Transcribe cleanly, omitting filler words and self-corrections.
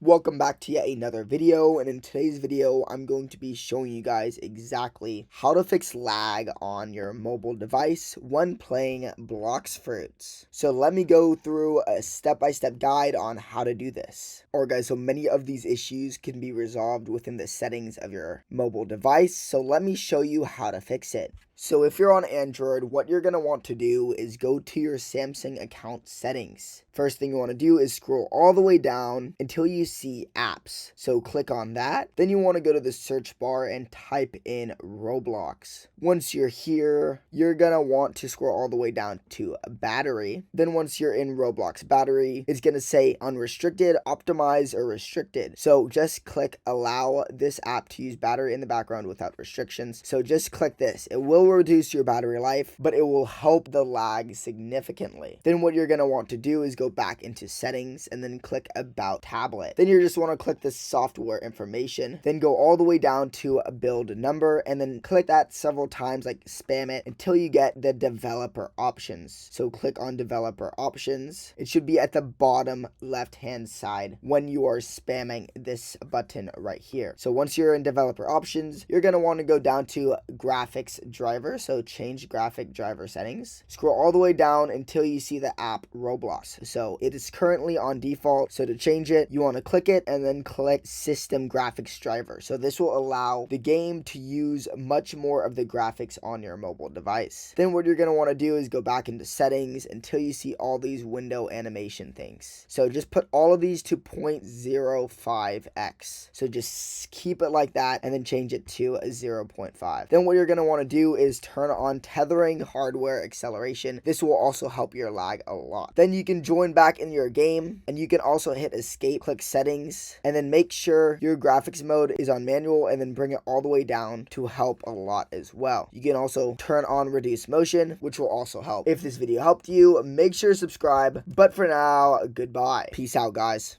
Welcome back to yet another video, and in today's video I'm going to be showing you guys exactly how to fix lag on your mobile device when playing Blox Fruits. So let me go through a step-by-step guide on how to do this. Alright guys, so many of these issues can be resolved within the settings of your mobile device, so let me show you how to fix it. So if you're on Android, what you're going to want to do is go to your Samsung account settings. First thing you want to do is scroll all the way down until you see apps. So click on that. Then you want to go to the search bar and type in Roblox. Once you're here, you're going to want to scroll all the way down to battery. Then once you're in Roblox battery, it's going to say unrestricted, optimize, or restricted. So just click allow this app to use battery in the background without restrictions. So just click this. It will reduce your battery life, but it will help the lag significantly. Then what you're going to want to do is go back into settings and then click about tablet. Then you just want to click the software information, then go all the way down to a build number and then click that several times, like spam it until you get the developer options. So click on developer options. It should be at the bottom left hand side when you are spamming this button right here. So once you're in developer options, you're going to want to go down to graphics driver. So change graphic driver settings. Scroll all the way down until you see the app Roblox. So it is currently on default. So to change it, you want to click it and then click system graphics driver. So this will allow the game to use much more of the graphics on your mobile device. Then what you're going to want to do is go back into settings until you see all these window animation things. So just put all of these to 0.05x. So just keep it like that and then change it to a 0.5. Then what you're going to want to do is turn on tethering hardware acceleration. This will also help your lag a lot. Then you can join back in your game and you can also hit escape, click settings, and then make sure your graphics mode is on manual and then bring it all the way down to help a lot as well. You can also turn on reduce motion, which will also help. If this video helped you, make sure to subscribe. But for now, goodbye. Peace out, guys.